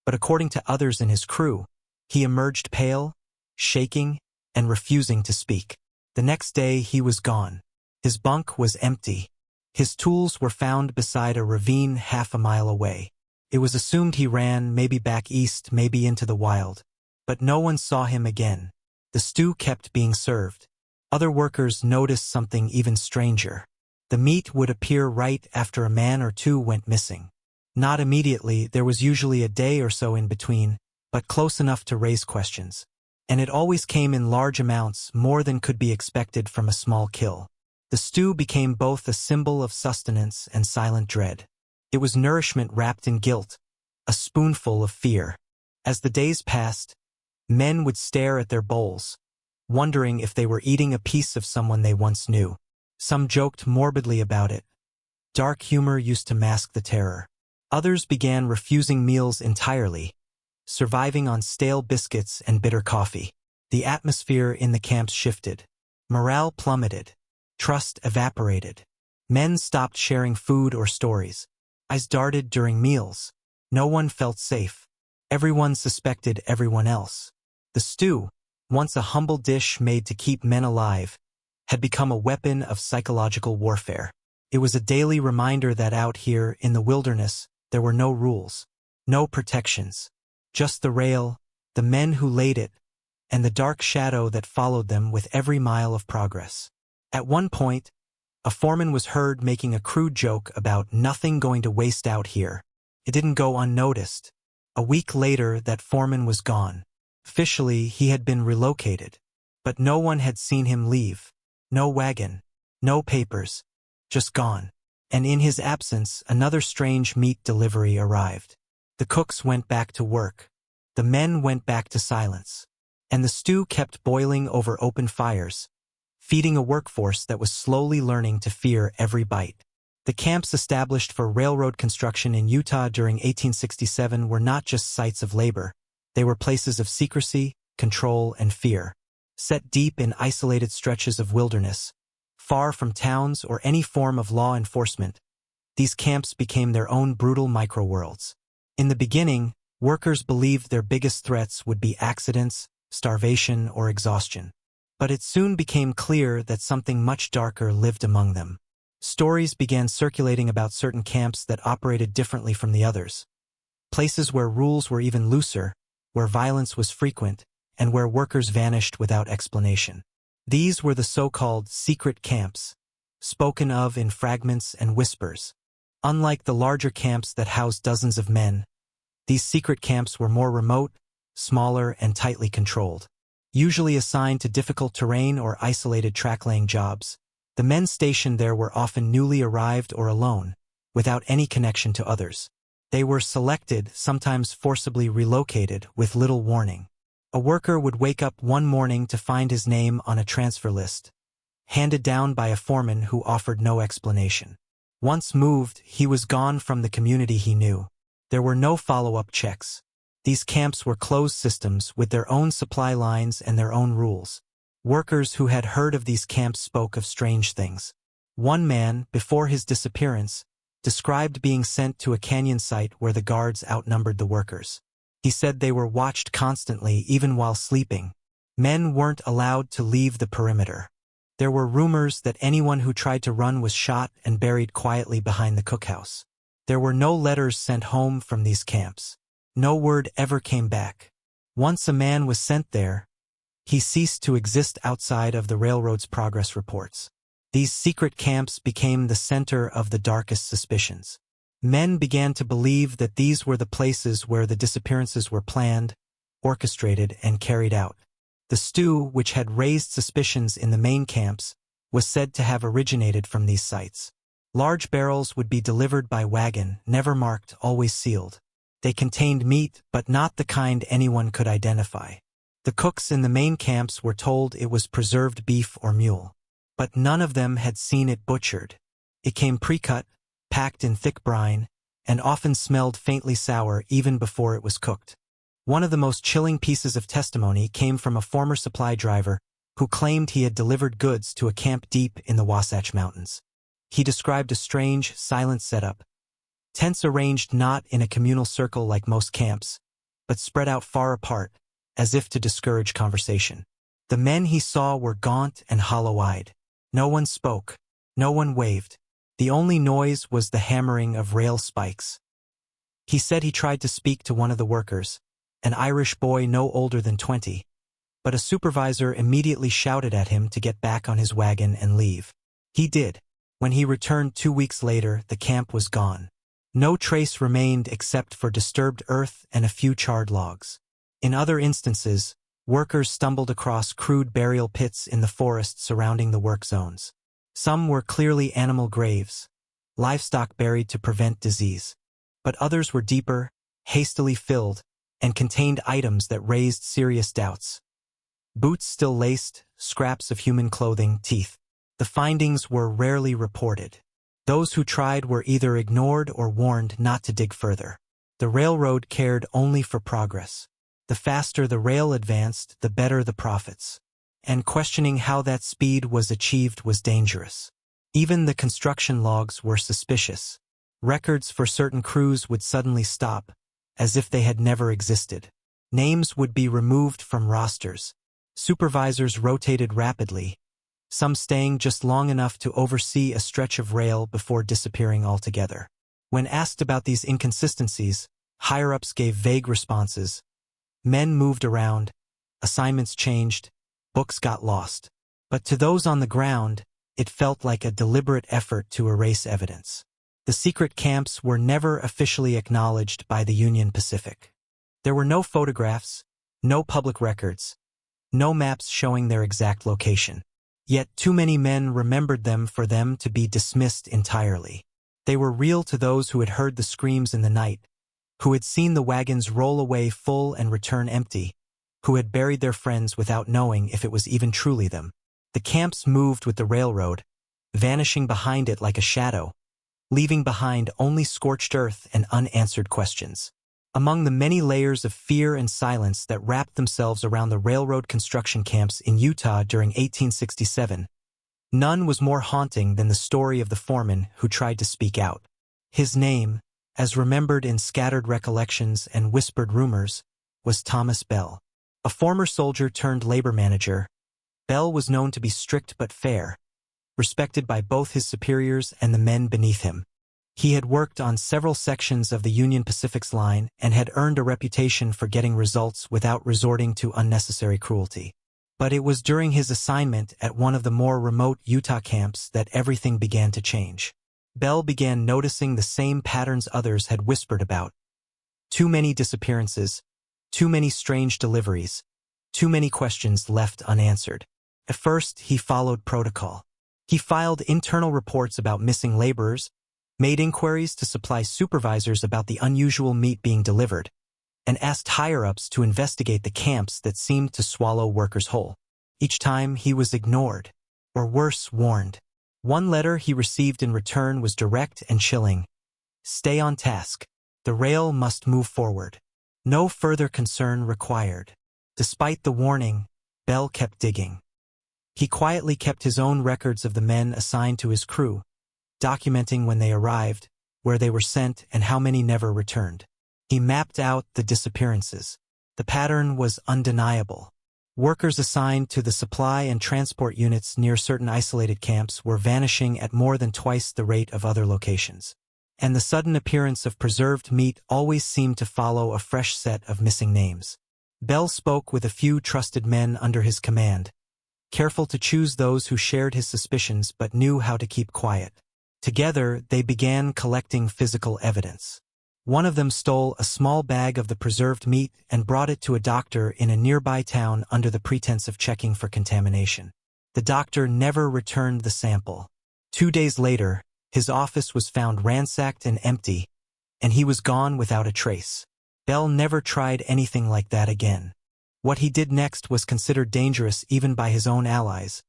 but according to others in his crew, he emerged pale, shaking, and refusing to speak. The next day he was gone. His bunk was empty. His tools were found beside a ravine half a mile away. It was assumed he ran, maybe back east, maybe into the wild. But no one saw him again. The stew kept being served. Other workers noticed something even stranger. The meat would appear right after a man or two went missing. Not immediately, there was usually a day or so in between, but close enough to raise questions. And it always came in large amounts, more than could be expected from a small kill. The stew became both a symbol of sustenance and silent dread. It was nourishment wrapped in guilt, a spoonful of fear. As the days passed, men would stare at their bowls, wondering if they were eating a piece of someone they once knew. Some joked morbidly about it. Dark humor used to mask the terror. Others began refusing meals entirely, surviving on stale biscuits and bitter coffee. The atmosphere in the camps shifted. Morale plummeted. Trust evaporated. Men stopped sharing food or stories. Eyes darted during meals. No one felt safe. Everyone suspected everyone else. The stew, once a humble dish made to keep men alive, had become a weapon of psychological warfare. It was a daily reminder that out here in the wilderness, there were no rules, no protections. Just the rail, the men who laid it, and the dark shadow that followed them with every mile of progress. At one point, a foreman was heard making a crude joke about nothing going to waste out here. It didn't go unnoticed. A week later, that foreman was gone. Officially, he had been relocated, but no one had seen him leave. No wagon, no papers, just gone. And in his absence, another strange meat delivery arrived. The cooks went back to work. The men went back to silence. And the stew kept boiling over open fires, feeding a workforce that was slowly learning to fear every bite. The camps established for railroad construction in Utah during 1867 were not just sites of labor. They were places of secrecy, control, and fear. Set deep in isolated stretches of wilderness, far from towns or any form of law enforcement, these camps became their own brutal microworlds. In the beginning, workers believed their biggest threats would be accidents, starvation, or exhaustion. But it soon became clear that something much darker lived among them. Stories began circulating about certain camps that operated differently from the others. Places where rules were even looser, where violence was frequent, and where workers vanished without explanation. These were the so-called secret camps, spoken of in fragments and whispers. Unlike the larger camps that housed dozens of men, these secret camps were more remote, smaller, and tightly controlled. Usually assigned to difficult terrain or isolated track-laying jobs, the men stationed there were often newly arrived or alone, without any connection to others. They were selected, sometimes forcibly relocated, with little warning. A worker would wake up one morning to find his name on a transfer list, handed down by a foreman who offered no explanation. Once moved, he was gone from the community he knew. There were no follow-up checks. These camps were closed systems with their own supply lines and their own rules. Workers who had heard of these camps spoke of strange things. One man, before his disappearance, described being sent to a canyon site where the guards outnumbered the workers. He said they were watched constantly even while sleeping. Men weren't allowed to leave the perimeter. There were rumors that anyone who tried to run was shot and buried quietly behind the cookhouse. There were no letters sent home from these camps. No word ever came back. Once a man was sent there, he ceased to exist outside of the railroad's progress reports. These secret camps became the center of the darkest suspicions. Men began to believe that these were the places where the disappearances were planned, orchestrated, and carried out. The stew, which had raised suspicions in the main camps, was said to have originated from these sites. Large barrels would be delivered by wagon, never marked, always sealed. They contained meat, but not the kind anyone could identify. The cooks in the main camps were told it was preserved beef or mule. But none of them had seen it butchered. It came pre-cut, packed in thick brine, and often smelled faintly sour even before it was cooked. One of the most chilling pieces of testimony came from a former supply driver who claimed he had delivered goods to a camp deep in the Wasatch Mountains. He described a strange, silent setup, tents arranged not in a communal circle like most camps, but spread out far apart, as if to discourage conversation. The men he saw were gaunt and hollow-eyed. No one spoke. No one waved. The only noise was the hammering of rail spikes. He said he tried to speak to one of the workers, an Irish boy no older than 20, but a supervisor immediately shouted at him to get back on his wagon and leave. He did. When he returned 2 weeks later, the camp was gone. No trace remained except for disturbed earth and a few charred logs. In other instances, workers stumbled across crude burial pits in the forest surrounding the work zones. Some were clearly animal graves, livestock buried to prevent disease. But others were deeper, hastily filled, and contained items that raised serious doubts. Boots still laced, scraps of human clothing, teeth. The findings were rarely reported. Those who tried were either ignored or warned not to dig further. The railroad cared only for progress. The faster the rail advanced, the better the profits. And questioning how that speed was achieved was dangerous. Even the construction logs were suspicious. Records for certain crews would suddenly stop, as if they had never existed. Names would be removed from rosters. Supervisors rotated rapidly, some staying just long enough to oversee a stretch of rail before disappearing altogether. When asked about these inconsistencies, higher-ups gave vague responses. Men moved around, assignments changed, books got lost. But to those on the ground, it felt like a deliberate effort to erase evidence. The secret camps were never officially acknowledged by the Union Pacific. There were no photographs, no public records, no maps showing their exact location. Yet too many men remembered them for them to be dismissed entirely. They were real to those who had heard the screams in the night, who had seen the wagons roll away full and return empty, who had buried their friends without knowing if it was even truly them. The camps moved with the railroad, vanishing behind it like a shadow, leaving behind only scorched earth and unanswered questions. Among the many layers of fear and silence that wrapped themselves around the railroad construction camps in Utah during 1867, none was more haunting than the story of the foreman who tried to speak out. His name, as remembered in scattered recollections and whispered rumors, was Thomas Bell. A former soldier turned labor manager, Bell was known to be strict but fair, respected by both his superiors and the men beneath him. He had worked on several sections of the Union Pacific's line and had earned a reputation for getting results without resorting to unnecessary cruelty. But it was during his assignment at one of the more remote Utah camps that everything began to change. Bell began noticing the same patterns others had whispered about. Too many disappearances, too many strange deliveries, too many questions left unanswered. At first, he followed protocol. He filed internal reports about missing laborers, made inquiries to supply supervisors about the unusual meat being delivered, and asked higher-ups to investigate the camps that seemed to swallow workers whole. Each time he was ignored, or worse, warned. One letter he received in return was direct and chilling. Stay on task. The rail must move forward. No further concern required. Despite the warning, Bell kept digging. He quietly kept his own records of the men assigned to his crew, documenting when they arrived, where they were sent, and how many never returned. He mapped out the disappearances. The pattern was undeniable. Workers assigned to the supply and transport units near certain isolated camps were vanishing at more than twice the rate of other locations. And the sudden appearance of preserved meat always seemed to follow a fresh set of missing names. Bell spoke with a few trusted men under his command, careful to choose those who shared his suspicions but knew how to keep quiet. Together, they began collecting physical evidence. One of them stole a small bag of the preserved meat and brought it to a doctor in a nearby town under the pretense of checking for contamination. The doctor never returned the sample. 2 days later, his office was found ransacked and empty, and he was gone without a trace. Bell never tried anything like that again. What he did next was considered dangerous even by his own allies.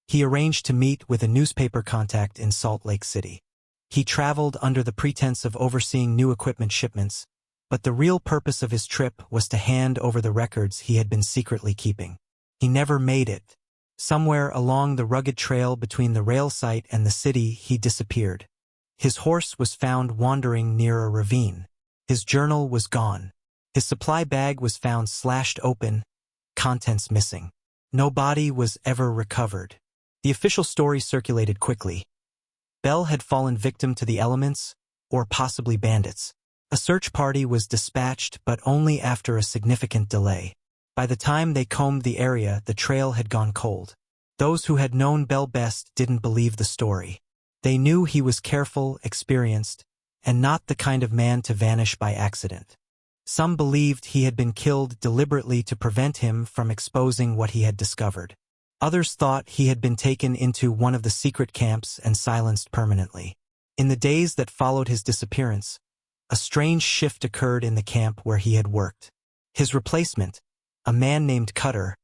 He arranged to meet with a newspaper contact in Salt Lake City. He traveled under the pretense of overseeing new equipment shipments, but the real purpose of his trip was to hand over the records he had been secretly keeping. He never made it. Somewhere along the rugged trail between the rail site and the city, he disappeared. His horse was found wandering near a ravine. His journal was gone. His supply bag was found slashed open, contents missing. No body was ever recovered. The official story circulated quickly. Bell had fallen victim to the elements, or possibly bandits. A search party was dispatched, but only after a significant delay. By the time they combed the area, the trail had gone cold. Those who had known Bell best didn't believe the story. They knew he was careful, experienced, and not the kind of man to vanish by accident. Some believed he had been killed deliberately to prevent him from exposing what he had discovered. Others thought he had been taken into one of the secret camps and silenced permanently. In the days that followed his disappearance, a strange shift occurred in the camp where he had worked. His replacement, a man named Cutter,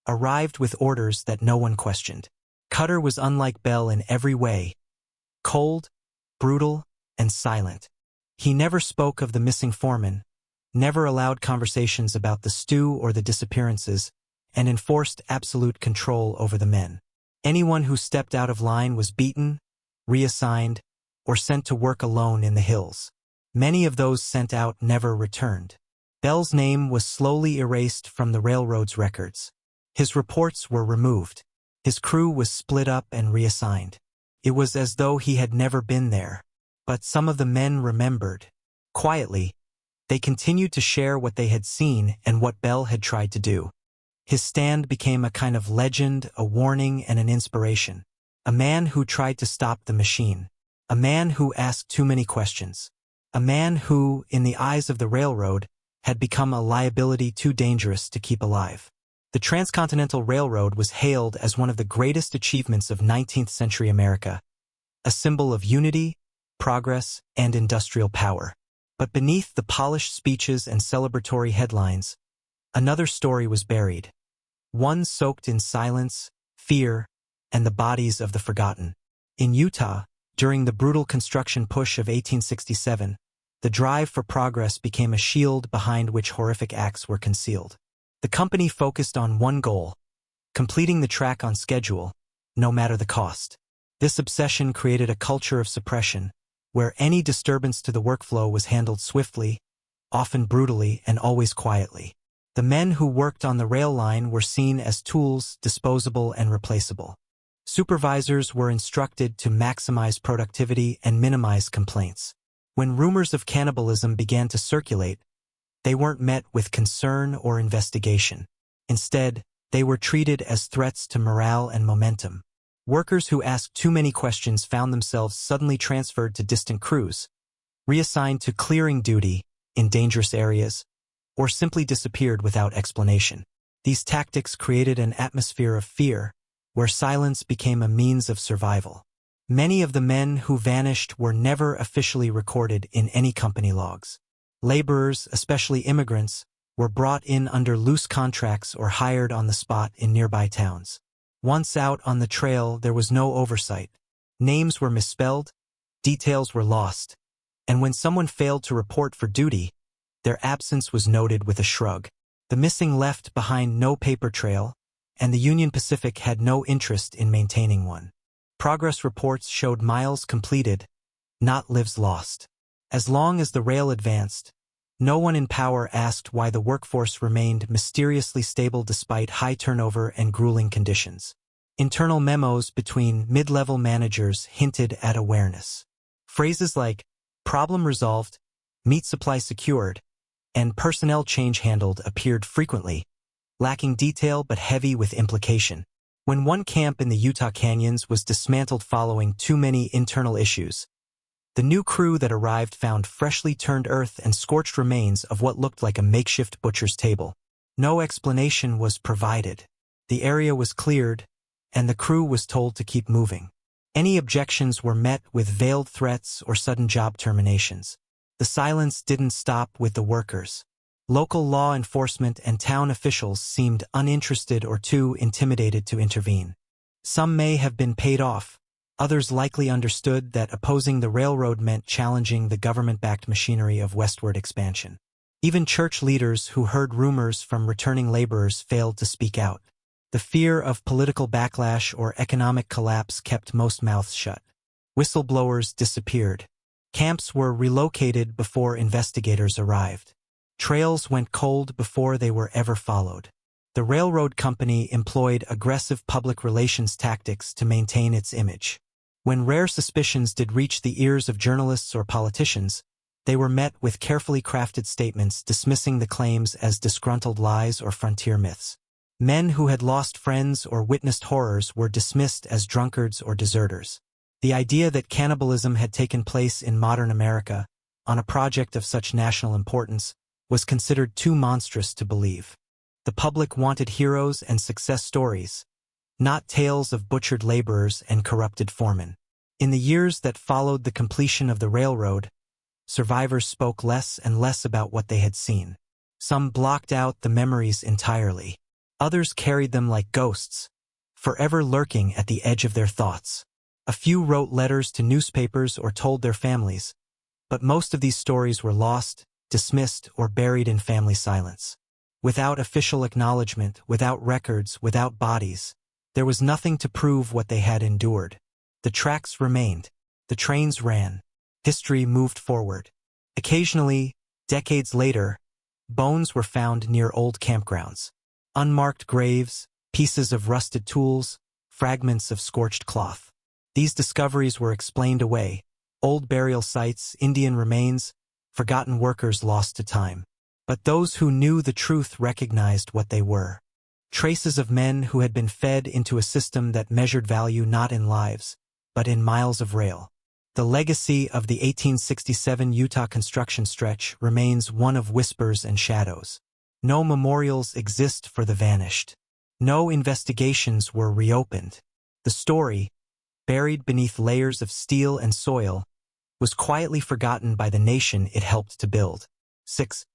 arrived with orders that no one questioned. Cutter was unlike Bell in every way: cold, brutal, and silent. He never spoke of the missing foreman, never allowed conversations about the stew or the disappearances, and enforced absolute control over the men. Anyone who stepped out of line was beaten, reassigned, or sent to work alone in the hills. Many of those sent out never returned. Bell's name was slowly erased from the railroad's records. His reports were removed. His crew was split up and reassigned. It was as though he had never been there. But some of the men remembered. Quietly, they continued to share what they had seen and what Bell had tried to do. His stand became a kind of legend, a warning, and an inspiration. A man who tried to stop the machine. A man who asked too many questions. A man who, in the eyes of the railroad, had become a liability too dangerous to keep alive. The Transcontinental Railroad was hailed as one of the greatest achievements of 19th century America, a symbol of unity, progress, and industrial power. But beneath the polished speeches and celebratory headlines, another story was buried. One soaked in silence, fear, and the bodies of the forgotten. In Utah, during the brutal construction push of 1867, the drive for progress became a shield behind which horrific acts were concealed. The company focused on one goal: completing the track on schedule, no matter the cost. This obsession created a culture of suppression, where any disturbance to the workflow was handled swiftly, often brutally, and always quietly. The men who worked on the rail line were seen as tools, disposable and replaceable. Supervisors were instructed to maximize productivity and minimize complaints. When rumors of cannibalism began to circulate, they weren't met with concern or investigation. Instead, they were treated as threats to morale and momentum. Workers who asked too many questions found themselves suddenly transferred to distant crews, reassigned to clearing duty in dangerous areas, or simply disappeared without explanation. These tactics created an atmosphere of fear, where silence became a means of survival. Many of the men who vanished were never officially recorded in any company logs. Laborers, especially immigrants, were brought in under loose contracts or hired on the spot in nearby towns. Once out on the trail, there was no oversight. Names were misspelled, details were lost, and when someone failed to report for duty, their absence was noted with a shrug. The missing left behind no paper trail, and the Union Pacific had no interest in maintaining one. Progress reports showed miles completed, not lives lost. As long as the rail advanced, no one in power asked why the workforce remained mysteriously stable despite high turnover and grueling conditions. Internal memos between mid-level managers hinted at awareness. Phrases like "problem resolved," "meat supply secured," and "personnel change handled" appeared frequently, lacking detail but heavy with implication. When one camp in the Utah canyons was dismantled following too many internal issues, the new crew that arrived found freshly turned earth and scorched remains of what looked like a makeshift butcher's table. No explanation was provided. The area was cleared, and the crew was told to keep moving. Any objections were met with veiled threats or sudden job terminations. The silence didn't stop with the workers. Local law enforcement and town officials seemed uninterested or too intimidated to intervene. Some may have been paid off. Others likely understood that opposing the railroad meant challenging the government-backed machinery of westward expansion. Even church leaders who heard rumors from returning laborers failed to speak out. The fear of political backlash or economic collapse kept most mouths shut. Whistleblowers disappeared. Camps were relocated before investigators arrived. Trails went cold before they were ever followed. The railroad company employed aggressive public relations tactics to maintain its image. When rare suspicions did reach the ears of journalists or politicians, they were met with carefully crafted statements dismissing the claims as disgruntled lies or frontier myths. Men who had lost friends or witnessed horrors were dismissed as drunkards or deserters. The idea that cannibalism had taken place in modern America, on a project of such national importance, was considered too monstrous to believe. The public wanted heroes and success stories, not tales of butchered laborers and corrupted foremen. In the years that followed the completion of the railroad, survivors spoke less and less about what they had seen. Some blocked out the memories entirely. Others carried them like ghosts, forever lurking at the edge of their thoughts. A few wrote letters to newspapers or told their families, but most of these stories were lost, dismissed, or buried in family silence. Without official acknowledgement, without records, without bodies, there was nothing to prove what they had endured. The tracks remained. The trains ran. History moved forward. Occasionally, decades later, bones were found near old campgrounds. Unmarked graves, pieces of rusted tools, fragments of scorched cloth. These discoveries were explained away. Old burial sites, Indian remains, forgotten workers lost to time. But those who knew the truth recognized what they were. Traces of men who had been fed into a system that measured value not in lives, but in miles of rail. The legacy of the 1867 Utah construction stretch remains one of whispers and shadows. No memorials exist for the vanished. No investigations were reopened. The story, buried beneath layers of steel and soil, was quietly forgotten by the nation it helped to build. 6.